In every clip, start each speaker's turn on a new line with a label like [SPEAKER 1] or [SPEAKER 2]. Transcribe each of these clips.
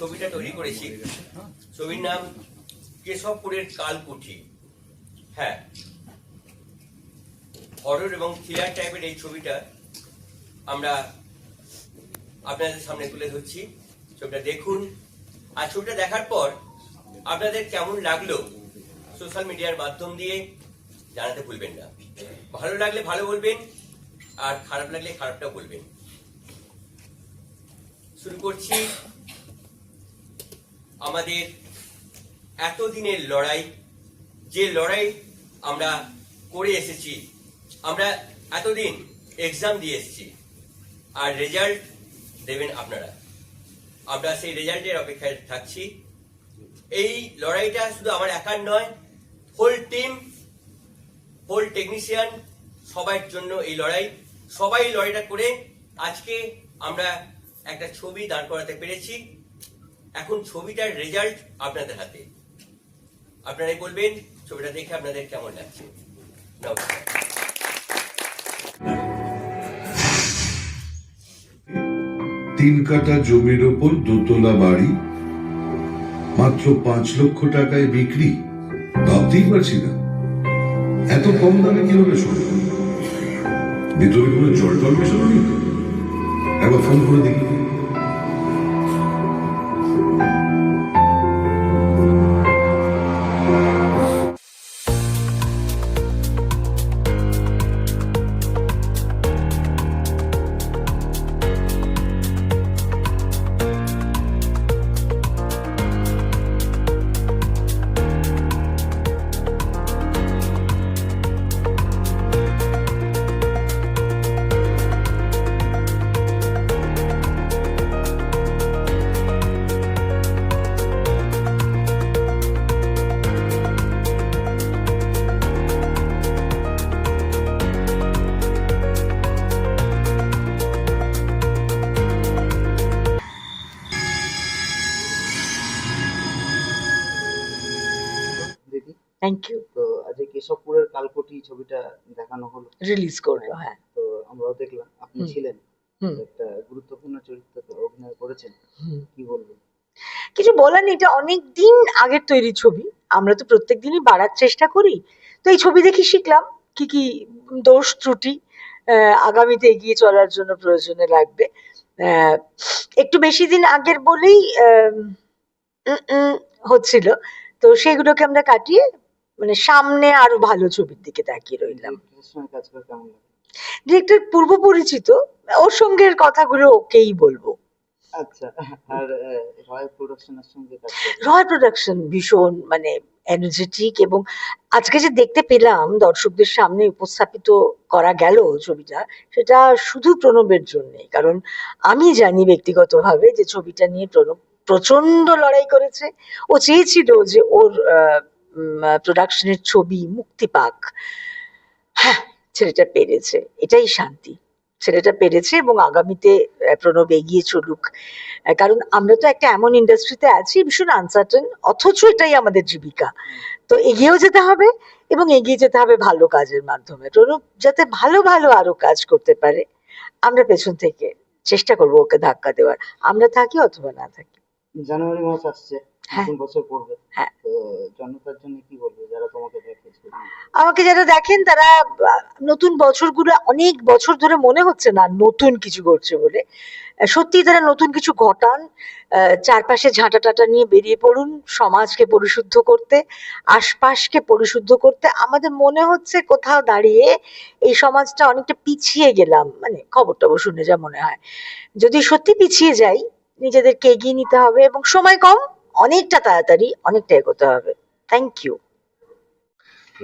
[SPEAKER 1] ছবিটা তৈরি করেছি, ছবির নাম কেশবপুরের কালকুঠি। হ্যাঁ, হরর এবং থ্রিলার টাইপের এই ছবিটা আমরা আপনাদের সামনে তুলে ধরছি। ছবিটা দেখুন, আর ছবিটা দেখার পর আপনাদের কেমন লাগলো সোশ্যাল মিডিয়ার মাধ্যম দিয়ে জানাতে ভুলবেন না। ভালো লাগলে ভালো বলবেন, আর খারাপ লাগলে খারাপটাও বলবেন। শুরু করছি আমাদের এতদিনের লড়াই, যে লড়াই আমরা করে এসেছি। আমরা এতদিন এক্সাম দিয়ে এসেছি, আর রেজাল্ট দেবেন আপনারা। আমরা সেই রেজাল্টের অপেক্ষায় থাকছি। এই লড়াইটা শুধু আমার একার নয়, হোল টিম, হোল টেকনিশিয়ান, সবার জন্য এই লড়াই। সবাই লড়াইটা করে আজকে আমরা একটা ছবি দাঁড় করাতে পেরেছি। এখন ছবিটার রেজাল্ট আপনাদের হাতে। আপনারাই বলবেন ছবিটা দেখে আপনাদের কেমন লাগছে। নমস্কার।
[SPEAKER 2] 3 কাঠা জমির ওপর দোতলা বাড়ি, মাত্র 5 লক্ষ টাকায় বিক্রি। ভাবতেই পারছি না এত কম দামে কিভাবে সম্ভব। ভিতরে কোনো জল টল মেশানো নেই? একবার ফোন করে দেখি।
[SPEAKER 3] Thank you.
[SPEAKER 4] তো আজকে কেশবপুরের কালকুঠি ছবিটা দেখানো হলো,
[SPEAKER 3] রিলিজ করলো। হ্যাঁ,
[SPEAKER 4] তো আমরাও দেখলাম আপনি ছিলেন,
[SPEAKER 3] হুম।
[SPEAKER 4] একটা গুরুত্বপূর্ণ চরিত্রে অভিনয় করেছেন। কি বলবেন?
[SPEAKER 3] কিছু বলার নেই, এটা অনেক দিন আগের তৈরি ছবি। আমরা তো প্রত্যেক দিনই বাড়ার চেষ্টা করি। তো এই ছবি দেখে শিখলাম কি কি দোষ ত্রুটি আগামীতে এগিয়ে চলার জন্য প্রয়োজনে লাগবে। একটু বেশি দিন আগের বলেই হচ্ছিল, তো সেগুলোকে আমরা কাটিয়ে মানে সামনে আরো ভালো ছবির দিকে তাকিয়ে রইলাম।
[SPEAKER 4] ডিরেক্টরের সঙ্গে কাজ করে কেমন লাগে?
[SPEAKER 3] ডিরেক্টর পূর্ব পরিচিত, ওর সঙ্গে কথাগুলো ওকেই বলবো।
[SPEAKER 4] আচ্ছা, আর রয় প্রোডাকশনের সঙ্গে কাজ করে
[SPEAKER 3] রয় প্রোডাকশন ভীষণ মানে এনার্জেটিক, এবং আজকে যে দেখতে পেলাম দর্শকদের সামনে উপস্থাপিত করা গেল ছবিটা, সেটা শুধু প্রণবের জন্যই। কারণ আমি জানি ব্যক্তিগতভাবে যে ছবিটা নিয়ে প্রণব প্রচন্ড লড়াই করেছে। ও চেয়েছিল যে ওর প্রোডাকশনের ছবি মুক্তি পাক। হ্যাঁ, ছেলেটা পেরেছে, এটাই শান্তি। ছেলেটা পেরেছে, এবং আগামীতে প্রণব এগিয়ে চলুক। কারণ আমরা তো একটা এমন ইন্ডাস্ট্রিতে আছি ভীষণ আনসার্টেন, অথচ এটাই আমাদের জীবিকা। তো এগিয়েও যেতে হবে, এবং এগিয়ে যেতে হবে ভালো কাজের মাধ্যমে। প্রণব যাতে ভালো ভালো আরো কাজ করতে পারে, আমরা পেছন থেকে চেষ্টা করবো ওকে ধাক্কা দেওয়ার। আমরা থাকি অথবা না থাকি।
[SPEAKER 4] জানুয়ারি মাস আসছে,
[SPEAKER 3] হ্যাঁ।
[SPEAKER 4] নতুন বছর পড়বে।
[SPEAKER 3] হ্যাঁ।
[SPEAKER 4] তো জনতার জন্য কি বলবে যারা তোমাকে দেখে?
[SPEAKER 3] আমাকে যারা দেখেন তারা নতুন বছরগুলো অনেক বছর ধরে মনে হচ্ছে না নতুন কিছু ঘটছে বলে। সত্যি তারা নতুন কিছু ঘটান, চারপাশে ঝাঁটা টাটা নিয়ে বেরিয়ে পড়ুন সমাজকে পরিশুদ্ধ করতে, আশপাশকে পরিশুদ্ধ করতে। আমাদের মনে হচ্ছে কোথাও দাঁড়িয়ে এই সমাজটা অনেকটা পিছিয়ে গেলাম, মানে খবর টবর শুনে যা মনে হয়। যদি সত্যি পিছিয়ে যাই, নিজেদেরকে এগিয়ে নিতে হবে, এবং সময় কম, অনেকটা তাড়াতাড়ি অনেকটা এগোতে হবে। Thank you.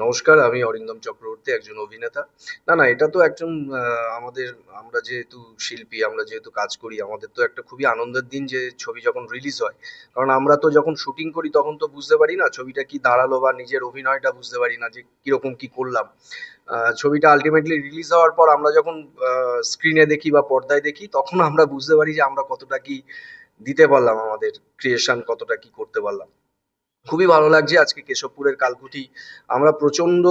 [SPEAKER 5] নমস্কার, আমি অরিন্দম চক্রবর্তী, একজন অভিনেতা। না, এটা তো একজন আমরা যেহেতু শিল্পী, আমরা যেহেতু কাজ করি, আমাদের তো একটা খুবই আনন্দের দিন যে ছবি যখন রিলিজ হয়। কারণ আমরা তো যখন শুটিং করি তখন তো বুঝতে পারি না ছবিটা কি দাঁড়ালো, বা নিজের অভিনয়টা বুঝতে পারি না যে কিরকম কি করলাম। ছবিটা আলটিমেটলি রিলিজ হওয়ার পর আমরা যখন স্ক্রিনে দেখি বা পর্দায় দেখি, তখন আমরা বুঝতে পারি যে আমরা কতটা কি দিতে পারলাম, আমাদের ক্রিয়েশন কতটা কি করতে পারলাম। খুবই ভালো লাগছে। আজকে কেশবপুরের কালকুঠি আমরা প্রচন্ড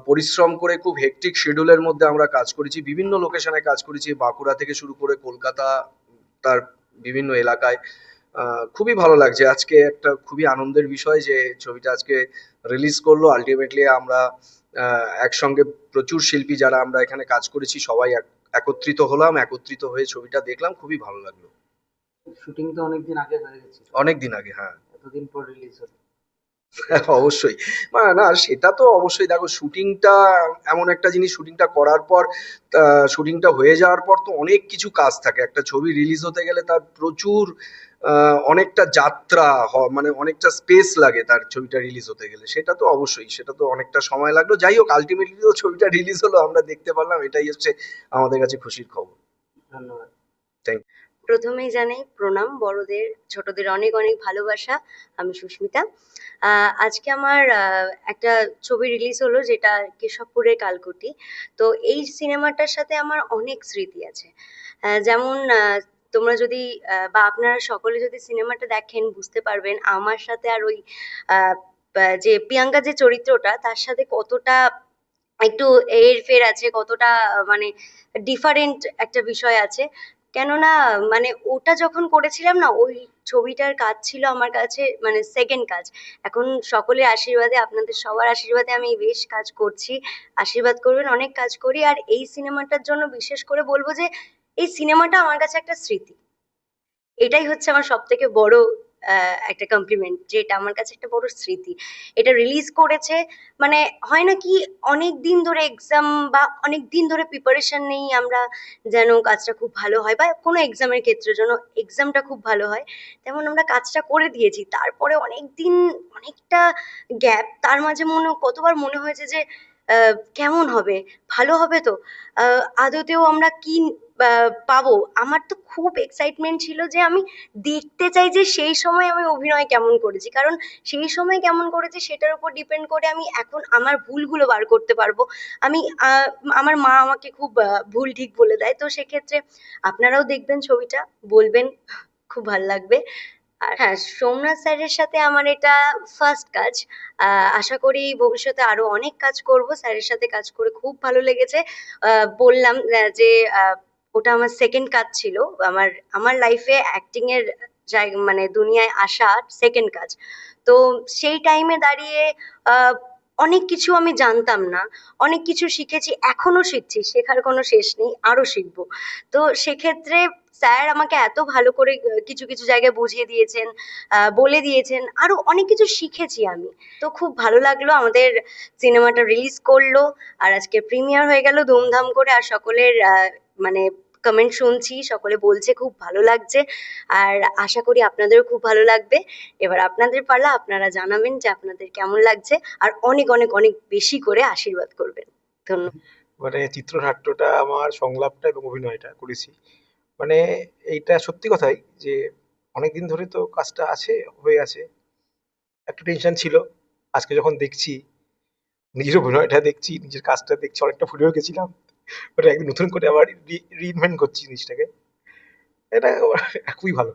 [SPEAKER 5] পরিশ্রম করে খুব হেকটিক শিডিউলের মধ্যে আমরা কাজ করেছি, বিভিন্ন লোকেশনে কাজ করেছি, বাঁকুড়া থেকে শুরু করে কলকাতা, তার বিভিন্ন এলাকায় খুবই ভালো লাগছে। আজকে একটা খুবই আনন্দের বিষয় যে ছবিটা আজকে রিলিজ করলো। আলটিমেটলি আমরা একসঙ্গে প্রচুর শিল্পী যারা আমরা এখানে কাজ করেছি সবাই একত্রিত হলাম, একত্রিত হয়ে ছবিটা দেখলাম, খুবই ভালো লাগলো।
[SPEAKER 4] শুটিং তো অনেকদিন আগে হয়ে গেছে,
[SPEAKER 5] অনেক দিন আগে, হ্যাঁ।
[SPEAKER 4] এতদিন পর রিলিজ হলো।
[SPEAKER 5] অবশ্যই। না সেটা তো অবশ্যই। দেখো, শুটিংটা এমন একটা জিনিস, শুটিংটা করার পর শুটিংটা হয়ে যাওয়ার পর তো অনেক কিছু কাজ থাকে। একটা ছবি রিলিজ হতে গেলে তার প্রচুর অনেকটা যাত্রা মানে অনেকটা স্পেস লাগে তার ছবিটা রিলিজ হতে গেলে। সেটা তো অবশ্যই, সেটা তো অনেকটা সময় লাগলো। যাই হোক, আলটিমেটলি তো ছবিটা রিলিজ হলো, আমরা দেখতে পারলাম, এটাই হচ্ছে আমাদের কাছে খুশির খবর।
[SPEAKER 4] ধন্যবাদ।
[SPEAKER 5] থ্যাংক
[SPEAKER 6] প্রথমেই জানাই প্রণাম, বড়দের ছোটদের অনেক অনেক ভালোবাসা। আমি সুস্মিতা। আজকে আমার একটা ছবি রিলিজ হলো, যেটা কেশবপুরের কালকুটি। তো এই সিনেমাটার সাথে আমার অনেক স্মৃতি আছে। যেমন তোমরা যদি বা আপনারা সকলে যদি সিনেমাটা দেখেন বুঝতে পারবেন আমার সাথে আর ওই যে প্রিয়াঙ্কা যে চরিত্রটা, তার সাথে কতটা একটু হেরফের আছে, কতটা মানে ডিফারেন্ট একটা বিষয় আছে। কেননা মানে ওটা যখন করেছিলাম না, ওই ছবিটার কাজ ছিল আমার কাছে মানে সেকেন্ড কাজ। এখন সকলের আশীর্বাদে, আপনাদের সবার আশীর্বাদে আমি বেশ কাজ করছি। আশীর্বাদ করবেন, অনেক কাজ করি। আর এই সিনেমাটার জন্য বিশেষ করে বলবো যে এই সিনেমাটা আমার কাছে একটা স্মৃতি। এটাই হচ্ছে আমার সব থেকে বড় একটা কমপ্লিমেন্ট, যে এটা আমার কাছে একটা বড় স্মৃতি। এটা রিলিজ করেছে মানে হয় না কি, অনেক দিন ধরে এক্সাম বা অনেক দিন ধরে প্রিপারেশন নেই আমরা, যেন কাজটা খুব ভালো হয়, বা কোনো এক্সামের ক্ষেত্রে যেন এক্সামটা খুব ভালো হয়, তেমন আমরা কাজটা করে দিয়েছি। তারপরে অনেক দিন, অনেকটা গ্যাপ, তার মাঝে কতবার মনে হয়েছে যে কেমন হবে, ভালো হবে তো, আদতেও আমরা কি পাবো। আমার তো খুব এক্সাইটমেন্ট ছিল যে আমি দেখতে চাই যে সেই সময় আমি অভিনয় কেমন করেছি, কারণ সেই সময় কেমন করেছি সেটার উপর ডিপেন্ড করে আমি এখন আমার ভুলগুলো বার করতে পারবো। আমি আমার মা আমাকে খুব ভুল ঠিক বলে দেয়, তো সেক্ষেত্রে আপনারাও দেখবেন ছবিটা, বলবেন, খুব ভালো লাগবে। আর হ্যাঁ, সোমনাথ স্যারের সাথে আমার এটা ফার্স্ট কাজ। আশা করি ভবিষ্যতে আরো অনেক কাজ করব। স্যারের সাথে কাজ করে খুব ভালো লেগেছে। বললাম যে ওটা আমার সেকেন্ড কাজ ছিল। আমার আমার লাইফে অ্যাক্টিং এর জায়গা মানে দুনিয়ায় আসা সেকেন্ড কাজ। তো সেই টাইমে দাঁড়িয়ে আহ, অনেক কিছু আমি জানতাম না, অনেক কিছু শিখেছি, এখনো শিখছি, শেখার কোনো শেষ নেই, আরো শিখবো। তো সেক্ষেত্রে স্যার আমাকে এত ভালো করে কিছু কিছু জায়গায় বুঝিয়ে দিয়েছেন, বলে দিয়েছেন, আরো অনেক কিছু শিখেছি আমি। তো খুব ভালো লাগলো, আমাদের সিনেমাটা রিলিজ করলো আর আজকে প্রিমিয়ার হয়ে গেল ধুমধাম করে। আর সকলের মানে কমেন্ট শুনছি, সকলে বলছে খুব ভালো লাগছে, আর আশা করি আপনাদেরও খুব ভালো লাগবে। এবার আপনাদের পালা, আপনারা জানাবেন যে আপনাদের কেমন লাগছে, আর অনেক অনেক অনেক বেশি করে আশীর্বাদ করবেন। ধন্যবাদ।
[SPEAKER 7] মানে চিত্রনাট্যটা, আমার সংলাপটা এবং অভিনয়টা করেছি, মানে এইটা সত্যি কথাই যে অনেকদিন ধরে তো কাজটা হয়ে আছে, একটা টেনশন ছিল। আজকে যখন দেখছি, নিজের অভিনয়টা দেখছি, নিজের কাজটা দেখছি, অনেকটা ভুলেও গেছিলাম, ওটা একদিন নতুন করে আবার রিইনভেন্ট করছি জিনিসটাকে। এটা খুবই ভালো,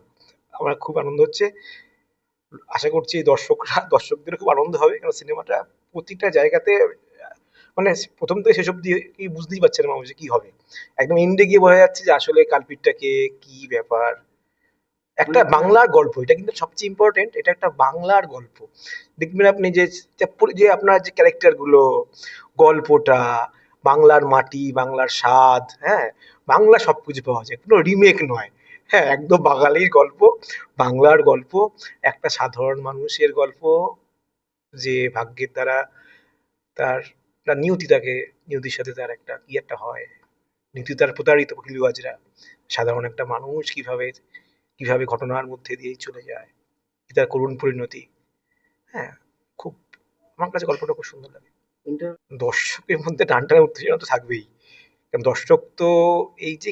[SPEAKER 7] আমার খুব আনন্দ হচ্ছে। আশা করছি দর্শকদের খুব আনন্দ হবে, কারণ সিনেমাটা প্রতিটা জায়গাতে মানে প্রথম থেকে শেষ অব্দি কি বুঝতেই পারছে না মানুষ যে কি হবে। একদম এন্ডে গিয়ে বোঝা যাচ্ছে যে আসলে কালপিটটা কে, কি ব্যাপার। একটা বাংলার গল্প, এটা কিন্তু সবচেয়ে ইম্পর্টেন্ট, এটা একটা বাংলার গল্প। দেখবেন আপনি যে যে আপনার যে ক্যারেক্টার গুলো, গল্পটা, বাংলার মাটি, বাংলার স্বাদ, হ্যাঁ, বাংলা সবকিছু পাওয়া যায়, কোনো রিমেক নয়। হ্যাঁ, একদম বাঙালির গল্প, বাংলার গল্প, একটা সাধারণ মানুষের গল্প, যে ভাগ্যের দ্বারা তার তার নিয়তির সাথে তার একটা কি একটা হয়, নীতি তার প্রতারিত হিলুয়াজরা, সাধারণ একটা মানুষ কিভাবে কিভাবে ঘটনার মধ্যে দিয়ে চলে যায়, কি তার করুণ পরিণতি। হ্যাঁ, খুব, আমার কাছে গল্পটা খুব সুন্দর লাগে।
[SPEAKER 4] ইন্টার
[SPEAKER 7] দর্শকের মধ্যে টান টান উত্তেজনা তো থাকবেই, কারণ দর্শক তো এই যে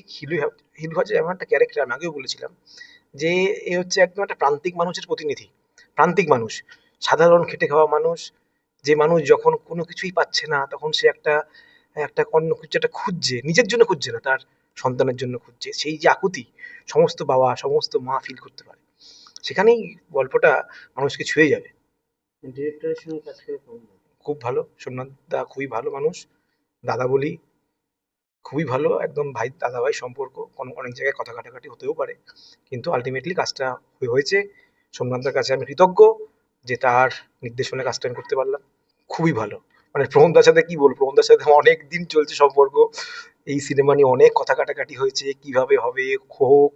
[SPEAKER 7] হিলুয়াজরা এমন একটা ক্যারেক্টার, আমি আগেও বলেছিলাম যে এ হচ্ছে একদম একটা প্রান্তিক মানুষের প্রতিনিধি। প্রান্তিক মানুষ, সাধারণ খেটে খাওয়া মানুষ, যে মানুষ যখন কোনো কিছুই পাচ্ছে না তখন সে একটা একটা অন্য কিছু একটা খুঁজছে, নিজের জন্য খুঁজছে না, তার সন্তানের জন্য খুঁজছে। সেই যে আকুতি সমস্ত বাবা, সমস্ত মা ফিল করতে পারে, সেখানেই গল্পটা মানুষকে ছুঁয়ে যাবে।
[SPEAKER 4] ডিরেক্টরের সঙ্গে কাজ করে কেমন লাগে?
[SPEAKER 7] খুব ভালো, সোমনাথ দা খুবই ভালো মানুষ, দাদা বলি, খুবই ভালো, একদম ভাই দাদাভাই সম্পর্ক। অনেক জায়গায় কথা কাটাকাটি হতেও পারে, কিন্তু আলটিমেটলি কাজটা হয়েছে। সোমনাথদার কাছে আমি কৃতজ্ঞ যে তার নির্দেশনায় কাজটা আমি করতে পারলাম। খুবই ভালো, মানে প্রমোদার সাথে কি বলবো, প্রমোদার সাথে আমার অনেক দিন চলছে সম্পর্ক। এই সিনেমা নিয়ে অনেক কথা কাটাকাটি হয়েছে, কিভাবে হবে হোক।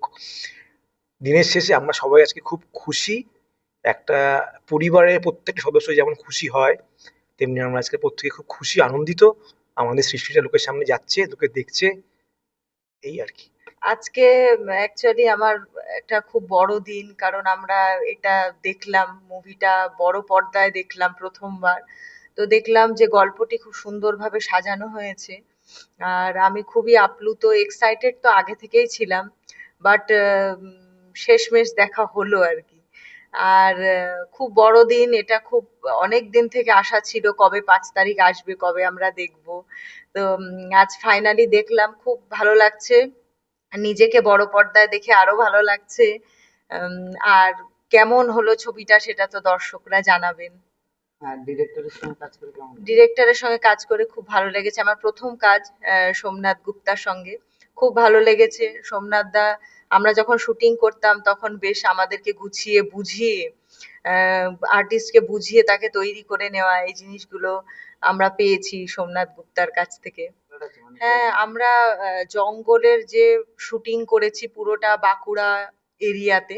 [SPEAKER 7] দিনের শেষে আমরা সবাই আজকে খুব খুশি। একটা পরিবারের প্রত্যেকটা সদস্য যেমন খুশি হয়, তেমনি আমরা আজকে প্রত্যেকে খুব খুশি, আনন্দিত। আমাদের সৃষ্টিটা লোকের সামনে যাচ্ছে, লোকে দেখছে, এই আর কি।
[SPEAKER 8] আজকে অ্যাকচুয়ালি আমার একটা খুব বড় দিন, কারণ আমরা এটা দেখলাম, মুভিটা বড় পর্দায় দেখলাম প্রথমবার। তো দেখলাম যে গল্পটি খুব সুন্দরভাবে সাজানো হয়েছে, আর আমি খুবই আপ্লুত, এক্সাইটেড তো আগে থেকেই ছিলাম, বাট শেষমেশ দেখা হলো আর কি। আর খুব বড় দিন এটা, খুব অনেক দিন থেকে আশা ছিল কবে 5 তারিখ আসবে, কবে আমরা দেখব। তো আজ ফাইনালি দেখলাম, খুব ভালো লাগছে, নিজেকে বড় পর্দায় দেখে আরো ভালো লাগছে। আর কেমন হলো ছবিটা সেটা তো দর্শকরা জানাবেন।
[SPEAKER 4] হ্যাঁ, ডিরেক্টরের সঙ্গে কাজ করে কেমন লাগলো?
[SPEAKER 8] ডিরেক্টরের সঙ্গে কাজ করে খুব ভালো লেগেছে, আমার প্রথম কাজ সোমনাথ গুপ্তার সঙ্গে, খুব ভালো লেগেছে। সোমনাথ দা, আমরা যখন শুটিং করতাম তখন বেশ আমাদেরকে গুছিয়ে বুঝিয়ে, আর্টিস্টকে বুঝিয়ে তাকে তৈরি করে নেওয়া, এই জিনিসগুলো আমরা পেয়েছি সোমনাথ গুপ্তার কাছ থেকে।
[SPEAKER 4] মানে
[SPEAKER 8] হ্যাঁ, আমরা জঙ্গলের যে শুটিং করেছি পুরোটা বাঁকুড়া এরিয়াতে।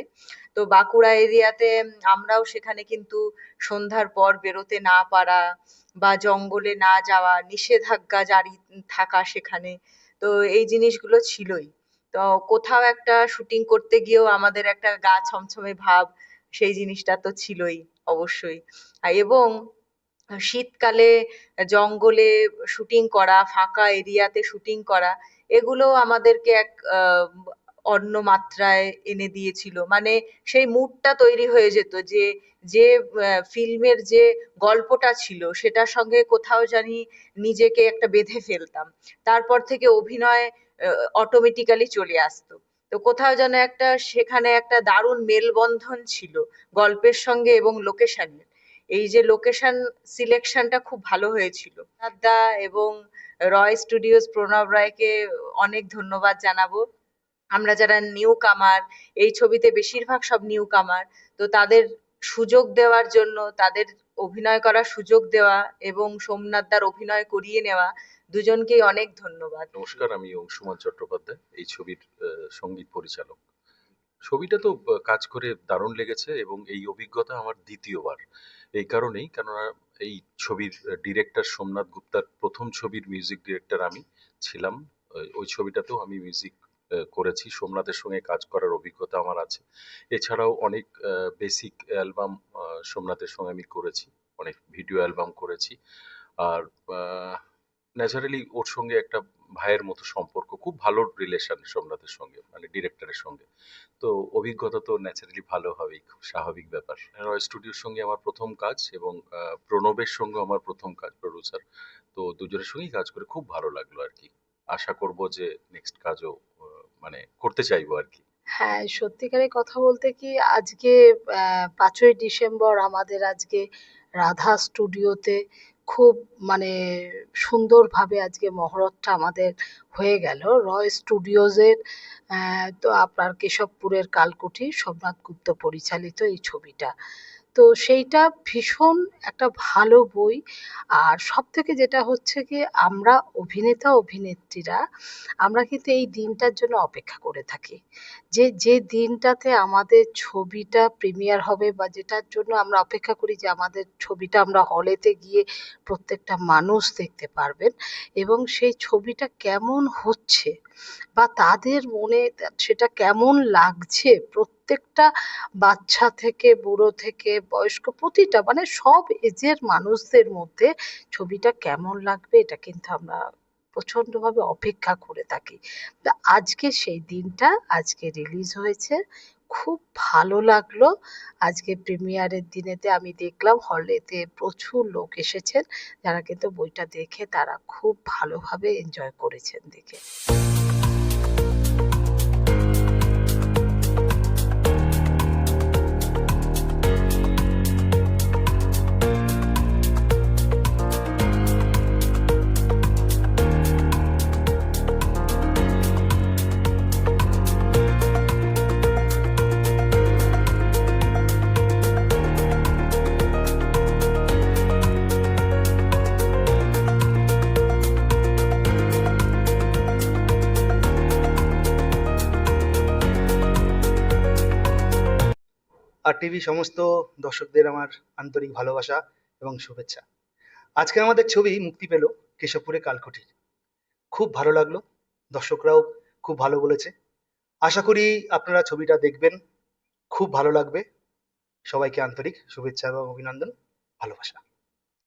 [SPEAKER 8] তো বাঁকুড়া এরিয়াতে আমরাও সেখানে কিন্তু সন্ধ্যার পর বেরোতে না পারা বা জঙ্গলে না যাওয়া, নিষেধাজ্ঞা জারি থাকা সেখানে, তো এই জিনিসগুলো ছিলই। তো কোথাও একটা শুটিং করতে গিয়েও আমাদের একটা গা ছমছমে ভাব, সেই জিনিসটা তো ছিলই অবশ্যই। এবং শীতকালে জঙ্গলে শুটিং করা, ফাঁকা এরিয়াতে শুটিং করা, এগুলো আমাদেরকে এক অন্য মাত্রায় এনে দিয়েছিল। মানে সেই মুডটা তৈরি হয়ে যেত যে যে ফিল্মের যে গল্পটা ছিল সেটার সঙ্গে কোথাও জানি নিজেকে একটা বেঁধে ফেলতাম। তারপর থেকে অভিনয় অটোমেটিক্যালি চলে আসতো। তো কোথাও যেন একটা সেখানে একটা দারুণ মেলবন্ধন ছিল গল্পের সঙ্গে এবং লোকেশনের। এই যে লোকেশন সিলেকশনটা খুব ভালো হয়েছিল। দা এবং রয় স্টুডিওস প্রণব রায়কে অনেক ধন্যবাদ জানাবো। আমরা যারা নিউ কামার, এই ছবিতে বেশিরভাগ সব নিউ কামার, তো তাদের সুযোগ দেওয়ার জন্য, তাদের অভিনয় করার সুযোগ দেওয়া এবং সোমনাথদার অভিনয় করিয়ে নেওয়া, দুজনকেই অনেক ধন্যবাদ।
[SPEAKER 9] নমস্কার, আমি অংশুমান চট্টোপাধ্যায়, এই ছবির সঙ্গীত পরিচালক। ছবিটা তো কাজ করে দারুণ লেগেছে এবং এই অভিজ্ঞতা আমার দ্বিতীয়বার। এই কারণেই, কেননা এই ছবির ডিরেক্টর সোমনাথ গুপ্তার প্রথম ছবির মিউজিক ডিরেক্টর আমি ছিলাম। ওই ছবিটাতেও আমি মিউজিক করেছি, সোমনাথের সঙ্গে কাজ করার অভিজ্ঞতা আমার আছে। এছাড়াও অনেক বেসিক অ্যালবাম সোমনাথের সঙ্গে আমি করেছি, অনেক ভিডিও অ্যালবাম করেছি। আর ন্যাচারালি ওর সঙ্গে একটা ভাইয়ের মতো সম্পর্ক, খুব ভালো রিলেশন সোমনাথের সঙ্গে, মানে ডিরেক্টরের সঙ্গে। তো অভিজ্ঞতা তো ন্যাচারালি ভালো হবেই, খুব স্বাভাবিক ব্যাপার। রয় স্টুডিওর সঙ্গে আমার প্রথম কাজ এবং প্রণবের সঙ্গে আমার প্রথম কাজ, প্রডিউসার। তো দুজনের সঙ্গেই কাজ করে খুব ভালো লাগলো আর কি। আশা করব যে নেক্সট কাজও মানে করতে চাইবো আর কি।
[SPEAKER 3] হ্যাঁ, সত্যিকারের কথা বলতে কি, আজকে 5ই ডিসেম্বর আমাদের আজকে রাধা স্টুডিওতে খুব মানে সুন্দরভাবে আজকে মহরতটা আমাদের হয়ে গেল। রয় স্টুডিওজের তো আপনার কেশবপুরের কালকুটি, সোমনাথ গুপ্ত পরিচালিত এই ছবিটা। তো সেইটা ভীষণ একটা ভালো বই। আর সব থেকে যেটা হচ্ছে কি, আমরা অভিনেতা অভিনেত্রীরা আমরা কিন্তু এই দিনটার জন্য অপেক্ষা করে থাকি, যে যে দিনটাতে আমাদের ছবিটা প্রিমিয়ার হবে বা যেটার জন্য আমরা অপেক্ষা করি যে আমাদের ছবিটা আমরা হলেতে গিয়ে প্রত্যেকটা মানুষ দেখতে পারবেন এবং সেই ছবিটা কেমন হচ্ছে বা তাদের মনে সেটা কেমন লাগছে, প্রত্যেকটা বাচ্চা থেকে বুড়ো থেকে বয়স্ক প্রতিটা মানে সব এজের মানুষদের মধ্যে ছবিটা কেমন লাগবে এটা কিন্তু আমরা প্রচন্ডভাবে অপেক্ষা করে থাকি। তা আজকে সেই দিনটা আজকে রিলিজ হয়েছে, খুব ভালো লাগলো। আজকে প্রিমিয়ারের দিনেতে আমি দেখলাম হলেতে প্রচুর লোক এসেছেন, যারা কিন্তু বইটা দেখে তারা খুব ভালোভাবে এনজয় করেছেন দেখে।
[SPEAKER 10] টিভি সমস্ত দর্শকদের আমার আন্তরিক ভালোবাসা এবং শুভেচ্ছা। আজকে আমাদের ছবি মুক্তি পেল কেশবপুরে কালকুটির। খুব ভালো লাগলো, দর্শকরাও খুব ভালো বলেছে। আশা করি আপনারা ছবিটা দেখবেন, খুব ভালো লাগবে। সবাইকে আন্তরিক শুভেচ্ছা এবং অভিনন্দন, ভালোবাসা।